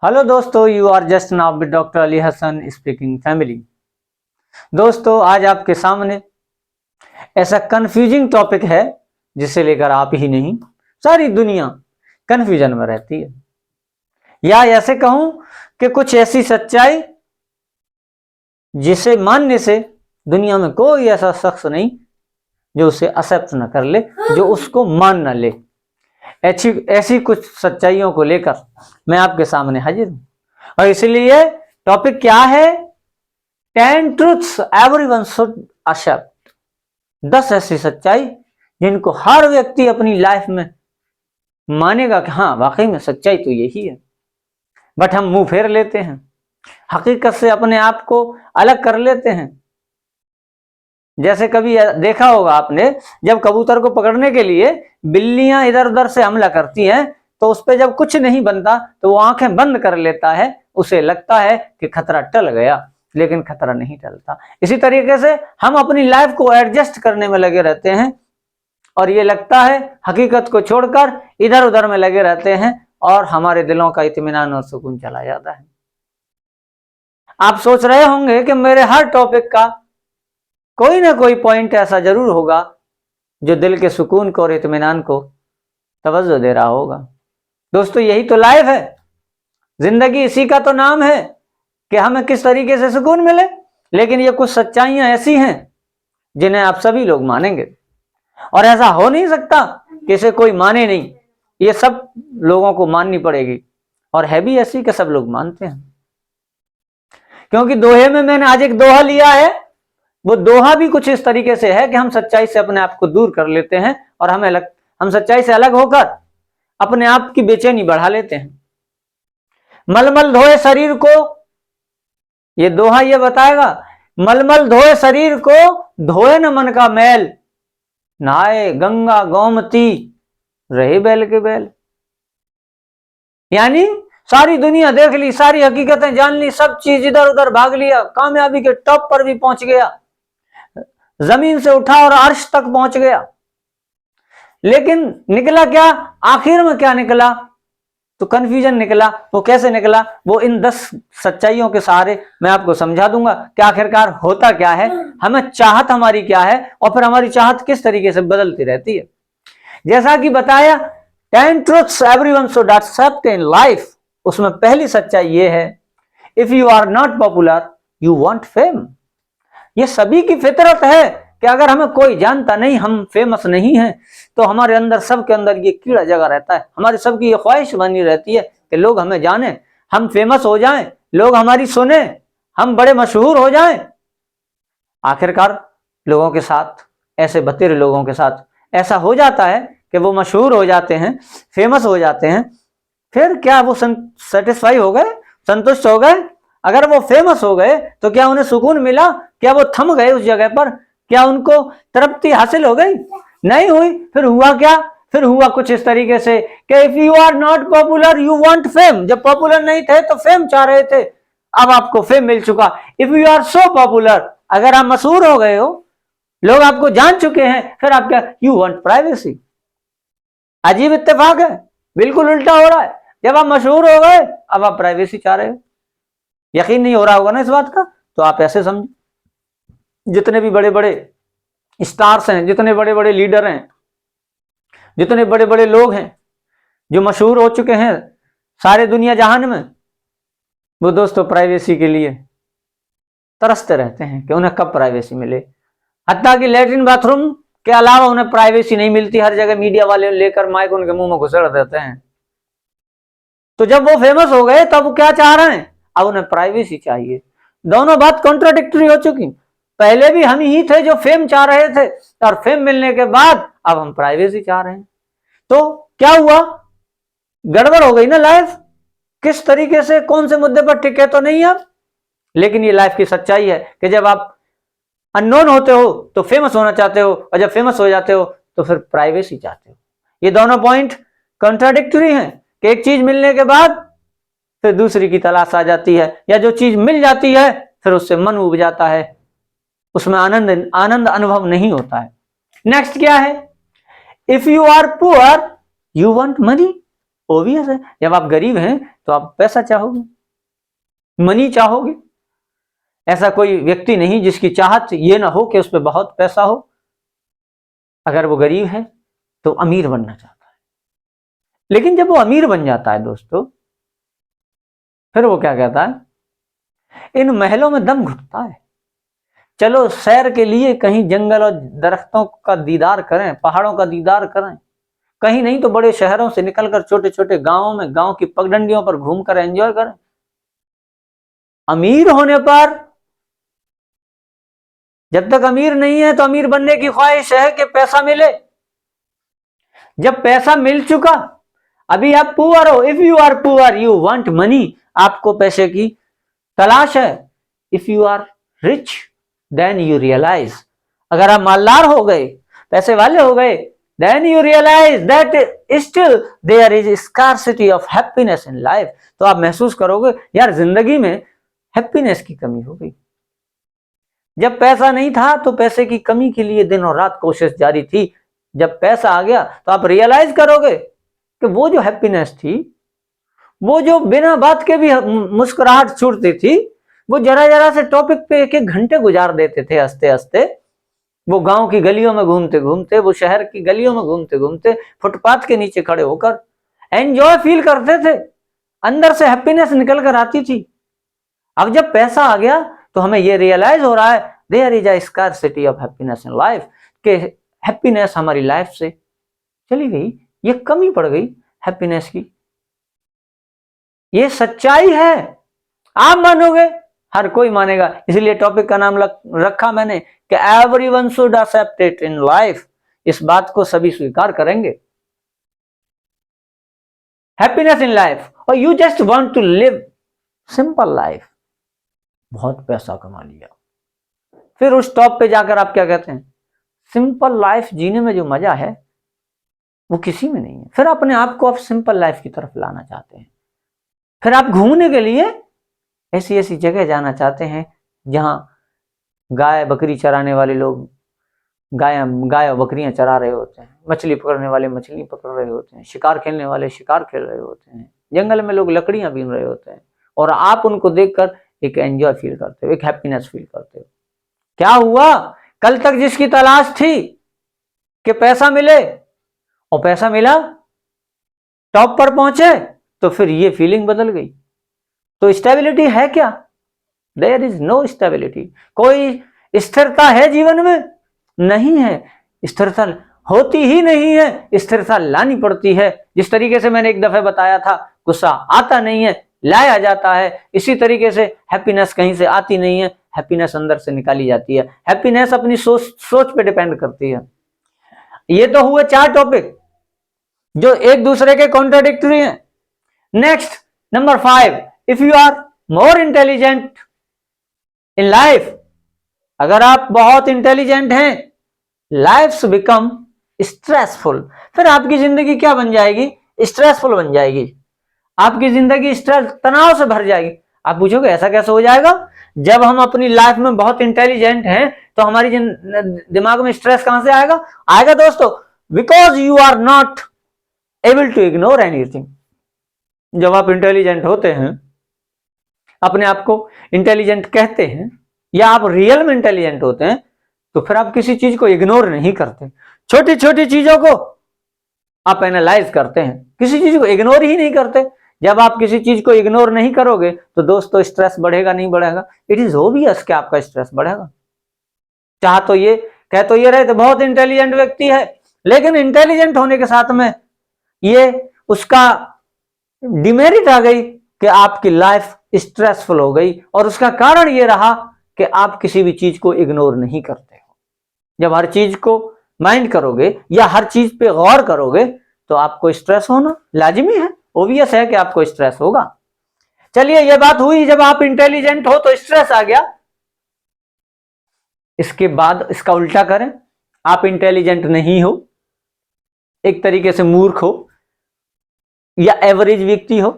Hello दोस्तों, you are just now with doctor Ali Hasan speaking family. दोस्तों, आज आपके सामने ऐसा कंफ्यूजिंग टॉपिक है जिसे लेकर आप ही नहीं सारी दुनिया कंफ्यूजन में रहती है, या ऐसे कहूं कि कुछ ऐसी सच्चाई जिसे मानने से दुनिया में कोई ऐसा शख्स नहीं जो उसे एक्सेप्ट न कर ले, जो उसको मान न ले। ऐसी कुछ सच्चाइयों को लेकर मैं आपके सामने हाजिर हूं, और इसलिए टॉपिक क्या है? 10 ट्रूथ्स एवरीवन शुड एक्सेप्ट। 10 ऐसी सच्चाई जिनको हर व्यक्ति अपनी लाइफ में मानेगा कि हाँ, वाकई में सच्चाई तो यही है, बट हम मुंह फेर लेते हैं, हकीकत से अपने आप को अलग कर लेते हैं। जैसे कभी देखा होगा आपने, जब कबूतर को पकड़ने के लिए बिल्लियां इधर उधर से हमला करती हैं तो उस पर जब कुछ नहीं बनता तो वो आंखें बंद कर लेता है, उसे लगता है कि खतरा टल गया, लेकिन खतरा नहीं टलता। इसी तरीके से हम अपनी लाइफ को एडजस्ट करने में लगे रहते हैं, और ये लगता है हकीकत को छोड़कर इधर उधर में लगे रहते हैं, और हमारे दिलों का इत्मीनान और सुकून चला जाता है। आप सोच रहे होंगे कि मेरे हर टॉपिक का कोई ना कोई पॉइंट ऐसा जरूर होगा जो दिल के सुकून को और इत्मीनान को तवज्जो दे रहा होगा। दोस्तों, यही तो लाइफ है, जिंदगी इसी का तो नाम है कि हमें किस तरीके से सुकून मिले। लेकिन ये कुछ सच्चाइयां ऐसी हैं जिन्हें आप सभी लोग मानेंगे, और ऐसा हो नहीं सकता कि इसे कोई माने नहीं, ये सब लोगों को माननी पड़ेगी, और है भी ऐसी कि सब लोग मानते हैं। क्योंकि दोहे में मैंने आज एक दोहा लिया है, वो दोहा भी कुछ इस तरीके से है कि हम सच्चाई से अपने आप को दूर कर लेते हैं, और हम सच्चाई से अलग होकर अपने आप की बेचैनी बढ़ा लेते हैं। मलमल धोए शरीर को, ये दोहा ये बताएगा, मलमल धोए शरीर को धोए न मन का मैल, नहाए गंगा गोमती रहे बैल के बैल। यानी सारी दुनिया देख ली, सारी हकीकतें जान ली, सब चीज इधर उधर भाग लिया, कामयाबी के टॉप पर भी पहुंच गया, जमीन से उठा और अर्श तक पहुंच गया, लेकिन निकला क्या? आखिर में क्या निकला? तो कंफ्यूजन निकला। वो कैसे निकला? वो इन 10 सच्चाइयों के सहारे मैं आपको समझा दूंगा कि आखिरकार होता क्या है, हमें चाहत हमारी क्या है, और फिर हमारी चाहत किस तरीके से बदलती रहती है। जैसा कि बताया, 10 truths everyone should accept in life, उसमें पहली सच्चाई ये है, if you are not popular you want fame. ये सभी की फितरत है कि अगर हमें कोई जानता नहीं, हम फेमस नहीं हैं, तो हमारे अंदर, सबके अंदर ये कीड़ा जगा रहता है। हमारी सबकी ये ख्वाहिश बनी रहती है कि लोग हमें जाने, हम फेमस हो जाएं, लोग हमारी सुने, हम बड़े मशहूर हो जाएं। आखिरकार लोगों के साथ, ऐसे बतेरे लोगों के साथ ऐसा हो जाता है कि वो मशहूर हो जाते हैं, फेमस हो जाते हैं, फिर क्या वो सेटिस्फाई हो गए, संतुष्ट हो गए? अगर वो फेमस हो गए तो क्या उन्हें सुकून मिला? क्या वो थम गए उस जगह पर? क्या उनको तृप्ति हासिल हो गई? नहीं हुई। फिर हुआ क्या? फिर हुआ कुछ इस तरीके से कि if you are not popular you want fame. जब पॉपुलर नहीं थे तो फेम चाह रहे थे, अब आपको फेम मिल चुका। If you are so popular, अगर आप मशहूर हो गए हो, लोग आपको जान चुके हैं, फिर आप क्या? You want privacy. अजीब इत्तेफाक है, बिल्कुल उल्टा हो रहा है। जब आप मशहूर हो गए, अब आप प्राइवेसी चाह रहे हो। यकीन नहीं हो रहा होगा ना इस बात का, तो आप ऐसे समझो, जितने भी बड़े बड़े स्टार्स हैं, जितने बड़े बड़े लीडर हैं, जितने बड़े बड़े लोग हैं जो मशहूर हो चुके हैं सारे दुनिया जहान में, वो दोस्तों प्राइवेसी के लिए तरसते रहते हैं कि उन्हें कब प्राइवेसी मिले। हत्ता कि लैट्रिन बाथरूम के अलावा उन्हें प्राइवेसी नहीं मिलती, हर जगह मीडिया वाले लेकर माइक उनके मुंह में घुसेड़ देते हैं। तो जब वो फेमस हो गए तब वो क्या चाह रहे हैं? अब उन्हें प्राइवेसी चाहिए। दोनों बात कॉन्ट्राडिक्टरी हो चुकी। पहले भी हम ही थे जो फेम चाह रहे थे, और फेम मिलने के बाद अब हम प्राइवेसी चाह रहे हैं। तो क्या हुआ? गड़बड़ हो गई ना लाइफ। किस तरीके से, कौन से मुद्दे पर टिके तो नहीं आप। लेकिन ये लाइफ की सच्चाई है कि जब आप अननोन होते हो तो फेमस होना चाहते हो, और जब फेमस हो जाते हो तो फिर प्राइवेसी चाहते हो। ये दोनों पॉइंट कॉन्ट्राडिक्टरी हैं कि एक चीज मिलने के बाद फिर दूसरी की तलाश आ जाती है, या जो चीज मिल जाती है फिर उससे मन उब जाता है, उसमें आनंद अनुभव नहीं होता है। नेक्स्ट क्या है? If you are poor you want money. Obvious है, जब आप गरीब हैं तो आप पैसा चाहोगे, मनी चाहोगे। ऐसा कोई व्यक्ति नहीं जिसकी चाहत ये ना हो कि उस पर बहुत पैसा हो। अगर वो गरीब है तो अमीर बनना चाहता है, लेकिन जब वो अमीर बन जाता है दोस्तों, फिर वो क्या कहता है, इन महलों में दम घुटता है, चलो सैर के लिए कहीं जंगल और दरख्तों का दीदार करें, पहाड़ों का दीदार करें, कहीं नहीं तो बड़े शहरों से निकलकर छोटे छोटे गांवों में गांव की पगडंडियों पर घूमकर एंजॉय करें। अमीर होने पर, जब तक अमीर नहीं है तो अमीर बनने की ख्वाहिश है कि पैसा मिले। जब पैसा मिल चुका, अभी आप पुअर हो, if you are poor you want money, आपको पैसे की तलाश है। If you are rich then you realise, अगर आप मालदार हो गए, पैसे वाले हो गए, then you realise that still there is scarcity of happiness in life, तो आप महसूस करोगे यार जिंदगी में हैप्पीनेस की कमी हो गई। जब पैसा नहीं था तो पैसे की कमी के लिए दिन और रात कोशिश जारी थी, जब पैसा आ गया तो आप रियलाइज करोगे कि वो जो हैप्पीनेस थी, वो जो बिना बात के भी मुस्कुराहट छूटती थी, वो जरा जरा से टॉपिक पे एक एक घंटे गुजार देते थे हंसते हंसते, वो गांव की गलियों में घूमते घूमते, वो शहर की गलियों में घूमते घूमते, फुटपाथ के नीचे खड़े होकर एंजॉय फील करते थे, अंदर से हैप्पीनेस निकल कर आती थी। अब जब पैसा आ गया तो हमें ये रियलाइज हो रहा है there is a scarcity of happiness in life, कि हैप्पीनेस हमारी लाइफ से चली गई, ये कमी पड़ गई हैप्पीनेस की। ये सच्चाई है, आप मानोगे, हर कोई मानेगा, इसलिए टॉपिक का नाम रखा मैंने कि everyone should accept it in life, इस बात को सभी स्वीकार करेंगे। हैप्पीनेस इन लाइफ, और you just want to live simple life. बहुत पैसा कमा लिया, फिर उस टॉप पे जाकर आप क्या कहते हैं, सिंपल लाइफ जीने में जो मजा है वो किसी में नहीं है। फिर अपने आप को आप सिंपल लाइफ की तरफ लाना चाहते हैं, फिर आप घूमने के लिए ऐसी ऐसी जगह जाना चाहते हैं जहां गाय बकरी चराने वाले लोग गाय और बकरियां चरा रहे होते हैं, मछली पकड़ने वाले मछली पकड़ रहे होते हैं, शिकार खेलने वाले शिकार खेल रहे होते हैं, जंगल में लोग लकड़ियां बीन रहे होते हैं, और आप उनको देखकर एक एंजॉय फील करते हो, एक हैप्पीनेस फील करते हो। क्या हुआ, कल तक जिसकी तलाश थी कि पैसा मिले, और पैसा मिला, टॉप पर पहुंचे, तो फिर ये फीलिंग बदल गई। तो स्टेबिलिटी है क्या? There is no stability. कोई स्थिरता है जीवन में? नहीं है, स्थिरता होती ही नहीं है, स्थिरता लानी पड़ती है। जिस तरीके से मैंने एक दफे बताया था, गुस्सा आता नहीं है, लाया जाता है, इसी तरीके से हैप्पीनेस कहीं से आती नहीं है, हैप्पीनेस अंदर से निकाली जाती है। हैप्पीनेस अपनी सोच पे डिपेंड करती है। ये तो हुए 4 टॉपिक जो एक दूसरे के कॉन्ट्राडिक्टरी हैं। Next, number 5, if you are more intelligent in life, अगर आप बहुत इंटेलिजेंट हैं, लाइफ बिकम स्ट्रेसफुल, फिर आपकी जिंदगी क्या बन जाएगी? स्ट्रेसफुल बन जाएगी। आपकी जिंदगी स्ट्रेस, तनाव से भर जाएगी। आप पूछोगे ऐसा कैसे हो जाएगा? जब हम अपनी लाइफ में बहुत इंटेलिजेंट हैं तो हमारी दिमाग में स्ट्रेस कहां से आएगा? आएगा दोस्तों, because you are not able to ignore anything. जब आप इंटेलिजेंट होते हैं, अपने आप को इंटेलिजेंट कहते हैं, या आप रियल में इंटेलिजेंट होते हैं, तो फिर आप किसी चीज को इग्नोर नहीं करते। छोटी छोटी चीजों को आप एनालाइज करते हैं, किसी चीज को इग्नोर ही नहीं करते। जब आप किसी चीज को इग्नोर नहीं करोगे तो दोस्तों स्ट्रेस बढ़ेगा नहीं बढ़ेगा? इट इज ऑब्वियस कि आपका स्ट्रेस बढ़ेगा। चाह तो ये कह तो ये रहे तो बहुत इंटेलिजेंट व्यक्ति है, लेकिन इंटेलिजेंट होने के साथ में ये उसका डिमेरिट आ गई कि आपकी लाइफ स्ट्रेसफुल हो गई, और उसका कारण ये रहा कि आप किसी भी चीज को इग्नोर नहीं करते हो। जब हर चीज को माइंड करोगे या हर चीज पे गौर करोगे तो आपको स्ट्रेस होना लाजिमी है, ओबियस है कि आपको स्ट्रेस होगा। चलिए, ये बात हुई जब आप इंटेलिजेंट हो तो स्ट्रेस आ गया। इसके बाद इसका उल्टा करें, आप इंटेलिजेंट नहीं हो, एक तरीके से मूर्ख हो या एवरेज व्यक्ति हो,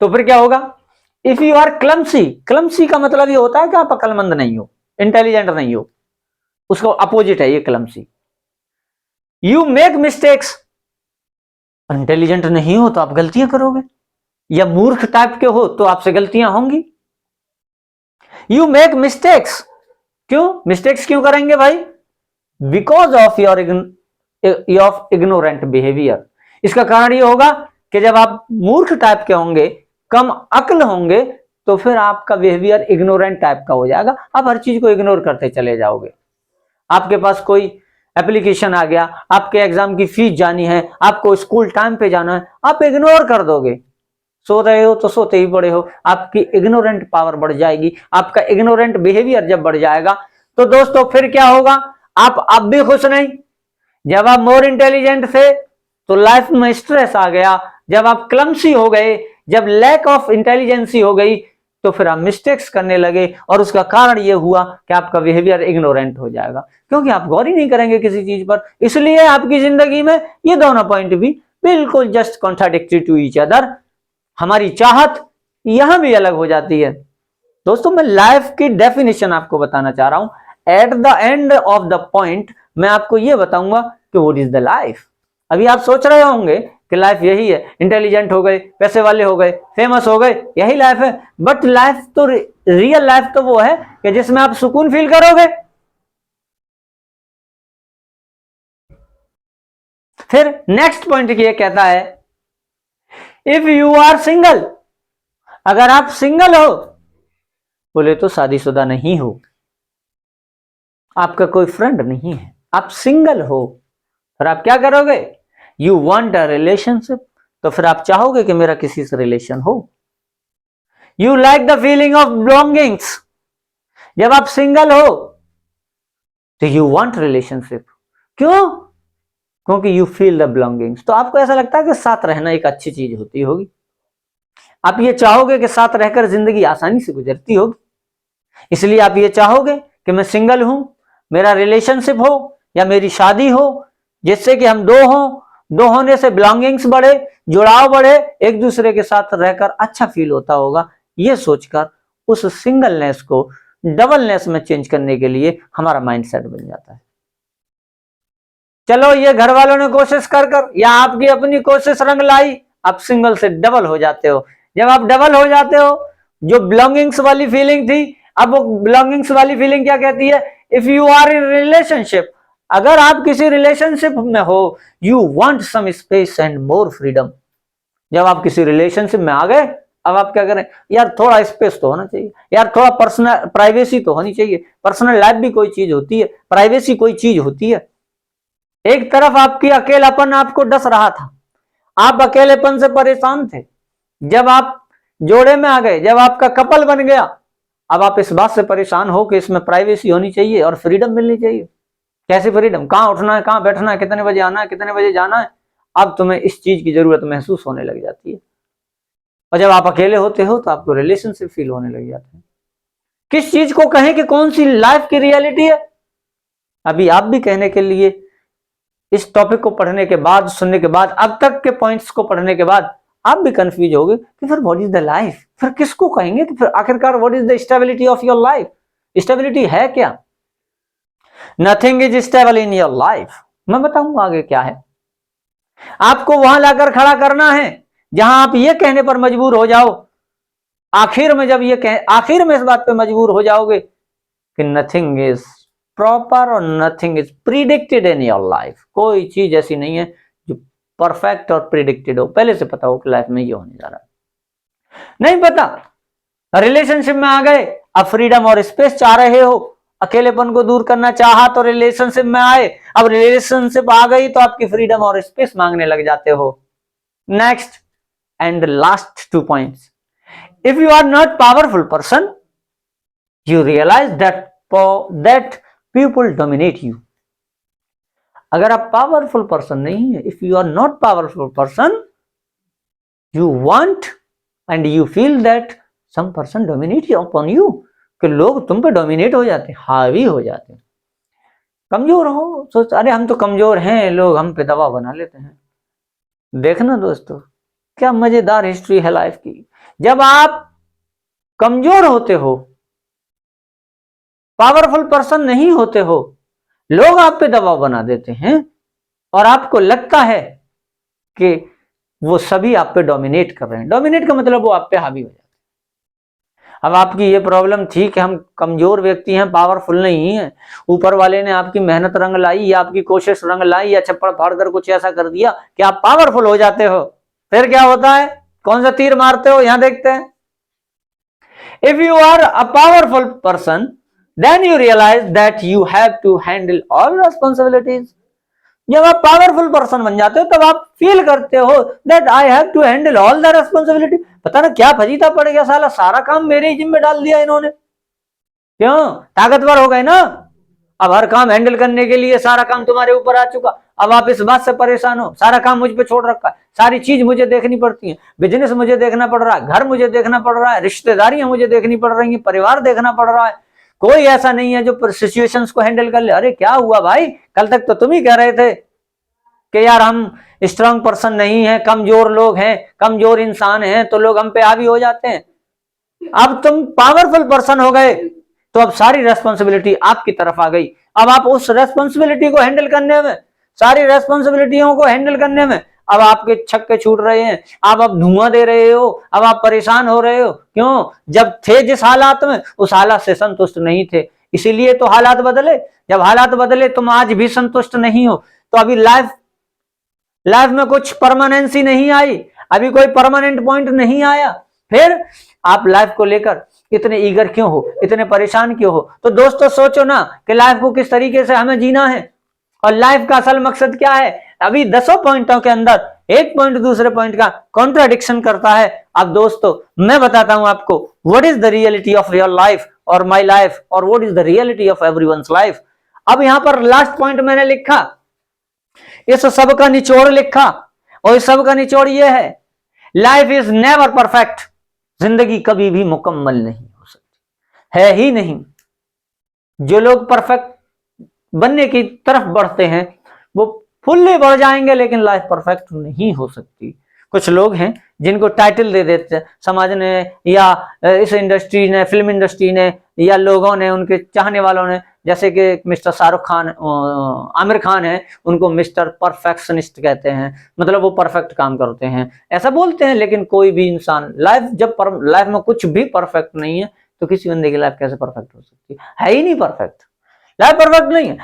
तो फिर क्या होगा? If you are clumsy, clumsy का मतलब ये होता है कि आप अक्लमंद नहीं हो, इंटेलिजेंट नहीं हो, उसको अपोजिट है ये clumsy. You make mistakes, intelligent नहीं हो तो आप गलतियां करोगे, या मूर्ख टाइप के हो तो आपसे गलतियां होंगी। You make mistakes. क्यों मिस्टेक्स क्यों करेंगे भाई? Because of your ignorant behaviour. इसका कारण ये होगा कि जब आप मूर्ख टाइप के होंगे, कम अक्ल होंगे, तो फिर आपका बिहेवियर इग्नोरेंट टाइप का हो जाएगा। आप हर चीज को इग्नोर करते चले जाओगे। आपके पास कोई एप्लीकेशन आ गया, आपके एग्जाम की फीस जानी है, आपको स्कूल टाइम पे जाना है, आप इग्नोर कर दोगे। सो रहे हो तो सोते ही पड़े हो। आपकी इग्नोरेंट पावर बढ़ जाएगी। आपका इग्नोरेंट बिहेवियर जब बढ़ जाएगा तो दोस्तों फिर क्या होगा? आप भी खुश नहीं। जब आप मोर इंटेलिजेंट थे तो लाइफ में स्ट्रेस आ गया। जब आप क्लमसी हो गए, जब लैक ऑफ इंटेलिजेंसी हो गई, तो फिर आप मिस्टेक्स करने लगे, और उसका कारण यह हुआ कि आपका बिहेवियर इग्नोरेंट हो जाएगा, क्योंकि आप गौर ही नहीं करेंगे किसी चीज पर। इसलिए आपकी जिंदगी में ये दोनों पॉइंट भी बिल्कुल just contradictory to each other. हमारी चाहत यहां भी अलग हो जाती है। दोस्तों मैं लाइफ की डेफिनेशन आपको बताना चाह रहा हूं। At the end of the point मैं आपको यह बताऊंगा कि व्हाट इज द लाइफ। अभी आप सोच रहे होंगे कि लाइफ यही है, इंटेलिजेंट हो गए, पैसे वाले हो गए, फेमस हो गए, यही लाइफ है। बट लाइफ तो, रियल लाइफ तो वो है कि जिसमें आप सुकून फील करोगे। फिर नेक्स्ट पॉइंट ये कहता है, इफ यू आर सिंगल, अगर आप सिंगल हो, बोले तो शादीशुदा नहीं हो, आपका कोई फ्रेंड नहीं है, आप सिंगल हो, फिर आप क्या करोगे? यू वांट अ रिलेशनशिप, तो फिर आप चाहोगे कि मेरा किसी से रिलेशन हो। You like the feeling of belongings, जब आप सिंगल हो तो यू वांट रिलेशनशिप। क्यों? क्योंकि यू फील द बिलोंगिंग्स। तो आपको ऐसा लगता है कि साथ रहना एक अच्छी चीज होती होगी। आप ये चाहोगे कि साथ रहकर जिंदगी आसानी से गुजरती होगी, इसलिए आप ये चाहोगे कि मैं सिंगल हूं, मेरा रिलेशनशिप हो या मेरी शादी हो, जिससे कि हम दो हों, दो होने से बिलोंगिंग्स बढ़े, जुड़ाव बढ़े, एक दूसरे के साथ रहकर अच्छा फील होता होगा। ये सोचकर उस सिंगलनेस को डबलनेस में चेंज करने के लिए हमारा माइंडसेट बन जाता है। चलो ये घर वालों ने कोशिश कर या आपकी अपनी कोशिश रंग लाई, आप सिंगल से डबल हो जाते हो। जब आप डबल हो जाते हो, जो बिलोंगिंग्स वाली फीलिंग थी, अब वो बिलोंगिंग्स वाली फीलिंग क्या कहती है? If you are in relationship, अगर आप किसी रिलेशनशिप में हो, you want some space and more freedom. जब आप किसी रिलेशनशिप में आ गए, अब आप क्या करें? यार थोड़ा स्पेस तो होना चाहिए, यार थोड़ा पर्सनल प्राइवेसी तो होनी चाहिए। पर्सनल लाइफ भी कोई चीज होती है, प्राइवेसी कोई चीज होती है। एक तरफ आपकी अकेलापन आपको डस रहा था, आप अकेलेपन से परेशान थे। जब आप जोड़े में आ गए, जब आपका कपल बन गया, अब आप इस बात से परेशान हो कि इसमें प्राइवेसी होनी चाहिए और फ्रीडम मिलनी चाहिए। कैसी फ्रीडम? कहां उठना है, कहां बैठना है, कितने बजे आना है, कितने बजे जाना है, अब तुम्हें इस चीज की जरूरत महसूस होने लग जाती है। और जब आप अकेले होते हो तो आपको रिलेशनशिप फील होने लग जाते हैं। किस चीज को कहें कि कौन सी लाइफ की रियलिटी है? अभी आप भी कहने के लिए, इस टॉपिक को पढ़ने के बाद, सुनने के बाद, अब तक के पॉइंट्स को पढ़ने के बाद आप भी कंफ्यूज होगे कि फिर व्हाट इज द लाइफ, फिर किसको कहेंगे कि फिर आखिरकार what is the stability of your life? Stability है क्या? Nothing is stable in your life. मैं बताऊंगा आगे क्या है। आपको वहां लाकर खड़ा करना है जहां आप ये कहने पर मजबूर हो जाओ, आखिर में जब ये आखिर में इस बात पे मजबूर हो जाओगे कि नथिंग इज प्रॉपर और nothing is predicted in your life. कोई चीज ऐसी नहीं है जो परफेक्ट और प्रिडिक्टेड हो, पहले से पता हो कि लाइफ में ये होने जा रहा है। नहीं पता, रिलेशनशिप में आ गए, अब फ्रीडम और स्पेस चाह रहे हो, अकेलेपन को दूर करना चाहा तो रिलेशनशिप में आए, अब रिलेशनशिप आ गई तो आपकी फ्रीडम और स्पेस मांगने लग जाते हो। Next and last 2 points. If you are not powerful person, you realise that people dominate you. अगर आप पावरफुल पर्सन नहीं है, if you are not powerful person, you want and you feel that some person dominate upon you, कि लोग तुम पे dominate हो जाते, हावी हो जाते। कमजोर हो, सोच अरे हम तो कमजोर हैं, लोग हम पे दबाव बना लेते हैं। देखना दोस्तों क्या मजेदार हिस्ट्री है लाइफ की। जब आप कमजोर होते हो, पावरफुल पर्सन नहीं होते हो, लोग आप पे दबाव बना देते हैं और आपको लगता है कि वो सभी आप पे डोमिनेट कर रहे हैं। डोमिनेट का मतलब वो आप पे हावी हो जाते हैं। अब आपकी ये प्रॉब्लम थी कि हम कमजोर व्यक्ति हैं, पावरफुल नहीं है, ऊपर वाले ने आपकी मेहनत रंग लाई या आपकी कोशिश रंग लाई या छप्पड़ फाड़ कर कुछ ऐसा कर दिया कि आप पावरफुल हो जाते हो। फिर क्या होता है, कौन सा तीर मारते हो, यहां देखते हैं। If you are a powerful person then you realise that you have to handle all responsibilities. जब आप पावरफुल पर्सन बन जाते हो तब आप फील करते हो that I have to handle all the responsibility. पता ना क्या फजीता पड़ गया, साला सारा काम मेरे ही जिम्मे डाल दिया इन्होंने। क्यों, ताकतवर हो गए ना, अब हर काम हैंडल करने के लिए सारा काम तुम्हारे ऊपर आ चुका। अब आप इस बात से परेशान हो, सारा काम मुझ पे छोड़ रखा है, सारी चीज मुझे देखनी पड़ती है, बिजनेस मुझे देखना पड़ रहा है, घर मुझे देखना पड़ रहा है, रिश्तेदारियां मुझे देखनी पड़ रही हैं, परिवार देखना पड़ रहा है। कोई ऐसा नहीं है जो सिचुएशंस को हैंडल कर ले। अरे क्या हुआ भाई, कल तक तो तुम ही कह रहे थे कि यार हम स्ट्रांग पर्सन नहीं है, कमजोर लोग हैं, कमजोर इंसान हैं, तो लोग हम पे हावी हो जाते हैं। अब तुम पावरफुल पर्सन हो गए तो अब सारी रेस्पॉन्सिबिलिटी आपकी तरफ आ गई। अब आप उस रेस्पॉन्सिबिलिटी को हैंडल करने में, सारी रेस्पॉन्सिबिलिटियों को हैंडल करने में अब आपके छक्के छूट रहे हैं, आप अब धुआं दे रहे हो, अब आप परेशान हो रहे हो। क्यों, जब थे जिस हालात में उस हालात से संतुष्ट नहीं थे, इसीलिए तो हालात बदले। जब हालात बदले तुम आज भी संतुष्ट नहीं हो, तो अभी लाइफ में कुछ परमानेंसी नहीं आई, अभी कोई परमानेंट पॉइंट नहीं आया, फिर आप लाइफ को लेकर इतने ईगर क्यों हो, इतने परेशान क्यों हो। तो दोस्तों सोचो ना कि लाइफ को किस तरीके से हमें जीना है और लाइफ का असल मकसद क्या है। अभी 10 पॉइंटों के अंदर एक पॉइंट दूसरे पॉइंट का कॉन्ट्राडिक्शन करता है। अब दोस्तों मैं बताता हूं आपको what is the reality of your life और माई लाइफ और what is the reality of everyone's life. अब यहां पर लास्ट पॉइंट मैंने लिखा, इस सब का निचोड़ लिखा, और इस सब का निचोड़ यह है, लाइफ इज नेवर परफेक्ट। जिंदगी कभी भी मुकम्मल नहीं हो सकती, है ही नहीं। जो लोग परफेक्ट बनने की तरफ बढ़ते हैं वो फुल्ली बढ़ जाएंगे, लेकिन लाइफ परफेक्ट नहीं हो सकती। कुछ लोग हैं जिनको टाइटल दे देते हैं समाज ने या इस इंडस्ट्री ने, फिल्म इंडस्ट्री ने या लोगों ने, उनके चाहने वालों ने, जैसे कि मिस्टर शाहरुख खान, आमिर खान है, उनको मिस्टर परफेक्शनिस्ट कहते हैं, मतलब वो परफेक्ट काम करते हैं, ऐसा बोलते हैं। लेकिन कोई भी इंसान जब लाइफ में कुछ भी परफेक्ट नहीं है तो किसी बंदे की लाइफ कैसे परफेक्ट हो सकती है ही नहीं, परफेक्ट लाइफ परफेक्ट नहीं है।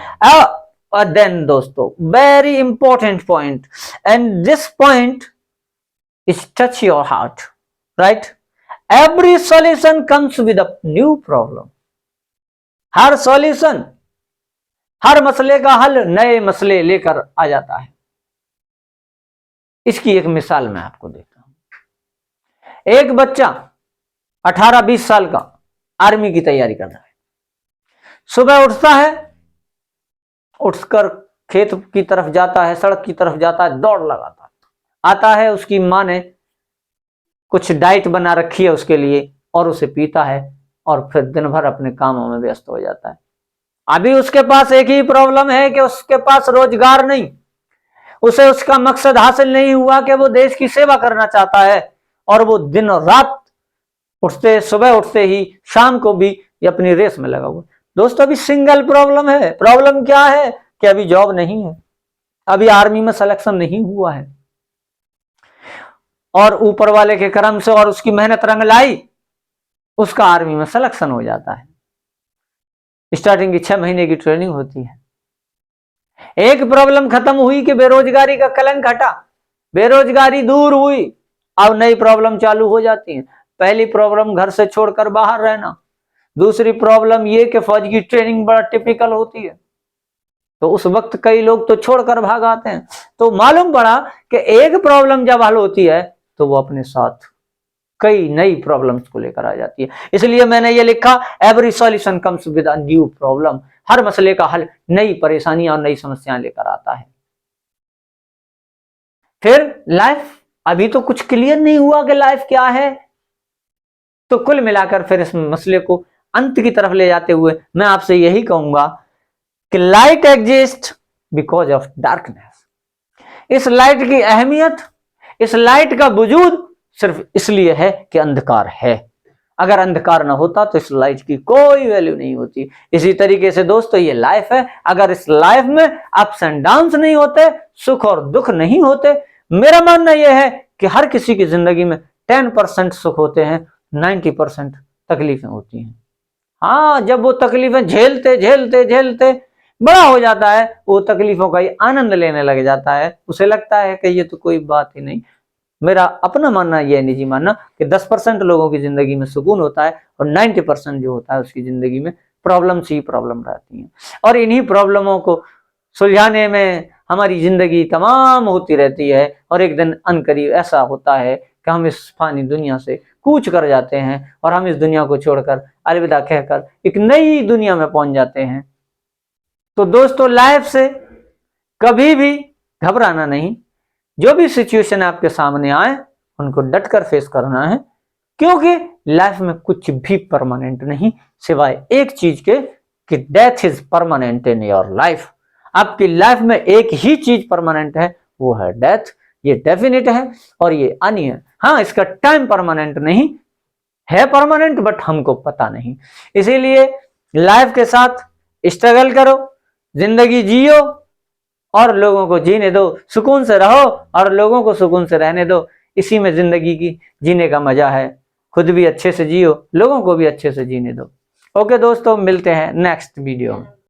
देन दोस्तों very important point, and this point is touch your heart, right? Every solution comes with a new problem. हर सॉल्यूशन, हर मसले का हल नए मसले लेकर आ जाता है। इसकी एक मिसाल मैं आपको देता हूं। एक बच्चा 18-20 साल का आर्मी की तैयारी कर रहा है। सुबह उठता है, उठकर खेत की तरफ जाता है, सड़क की तरफ जाता है, दौड़ लगाता है, आता है, उसकी माँ ने कुछ डाइट बना रखी है उसके लिए और उसे पीता है और फिर दिन भर अपने कामों में व्यस्त हो जाता है। अभी उसके पास एक ही प्रॉब्लम है कि उसके पास रोजगार नहीं, उसे उसका मकसद हासिल नहीं हुआ कि वो देश की सेवा करना चाहता है, और वो दिन और रात सुबह उठते ही शाम को भी अपनी रेस में लगा हुआ। दोस्तों अभी सिंगल प्रॉब्लम है। प्रॉब्लम क्या है कि अभी जॉब नहीं है, अभी आर्मी में सिलेक्शन नहीं हुआ है, और ऊपर वाले के करम से और उसकी मेहनत रंग लाई, उसका आर्मी में सिलेक्शन हो जाता है। स्टार्टिंग की 6 महीने की ट्रेनिंग होती है। एक प्रॉब्लम खत्म हुई कि बेरोजगारी का कलंक हटा, बेरोजगारी दूर हुई, अब नई प्रॉब्लम चालू हो जाती है। पहली प्रॉब्लम घर से छोड़कर बाहर रहना, दूसरी प्रॉब्लम यह कि फौज की ट्रेनिंग बड़ा टिपिकल होती है, तो उस वक्त कई लोग तो छोड़कर भाग आते हैं। तो मालूम पड़ा कि एक प्रॉब्लम जब हल होती है तो वो अपने साथ कई नई प्रॉब्लम्स को लेकर आ जाती है। इसलिए मैंने ये लिखा, every solution comes with a new problem. हर मसले का हल नई परेशानियां और नई समस्याएं लेकर आता है। फिर लाइफ, अभी तो कुछ क्लियर नहीं हुआ कि लाइफ क्या है, तो कुल मिलाकर फिर इस मसले को अंत की तरफ ले जाते हुए मैं आपसे यही कहूंगा कि light exist because of darkness. इस लाइट की अहमियत, इस लाइट का वजूद सिर्फ इसलिए है कि अंधकार है। अगर अंधकार ना होता तो इस लाइट की कोई वैल्यू नहीं होती। इसी तरीके से दोस्तों ये लाइफ है, अगर इस लाइफ में अप्स एंड डाउन्स नहीं होते, सुख और दुख नहीं होते, मेरा मानना यह है कि हर किसी की जिंदगी में 10% सुख होते हैं, 90% तकलीफें होती हैं। हाँ, जब वो तकलीफें झेलते झेलते झेलते बड़ा हो जाता है, वो तकलीफों का ही आनंद लेने लग जाता है, उसे लगता है कि ये तो कोई बात ही नहीं। मेरा अपना मानना, यह निजी मानना, कि 10% लोगों की जिंदगी में सुकून होता है और 90% जो होता है उसकी जिंदगी में प्रॉब्लम्स ही प्रॉब्लम रहती हैं। और इन्हीं प्रॉब्लमों को सुलझाने में हमारी जिंदगी तमाम होती रहती है, और एक दिन अनकरीब ऐसा होता है कि हम इस फानी दुनिया से कूच कर जाते हैं और हम इस दुनिया को छोड़कर अलविदा कहकर एक नई दुनिया में पहुंच जाते हैं। तो दोस्तों, लाइफ से कभी भी घबराना नहीं। जो भी सिचुएशन आपके सामने आए उनको डटकर फेस करना है, क्योंकि लाइफ में कुछ भी परमानेंट नहीं सिवाय एक चीज के, कि death is permanent in your life. आपकी लाइफ में एक ही चीज परमानेंट है, वो है डेथ। ये डेफिनेट है और ये अन्य है। हाँ, इसका टाइम परमानेंट नहीं है, परमानेंट, बट हमको पता नहीं। इसीलिए लाइफ के साथ स्ट्रगल करो, जिंदगी जियो और लोगों को जीने दो, सुकून से रहो और लोगों को सुकून से रहने दो। इसी में जिंदगी की जीने का मजा है। खुद भी अच्छे से जियो, लोगों को भी अच्छे से जीने दो। ओके दोस्तों, मिलते हैं नेक्स्ट वीडियो में।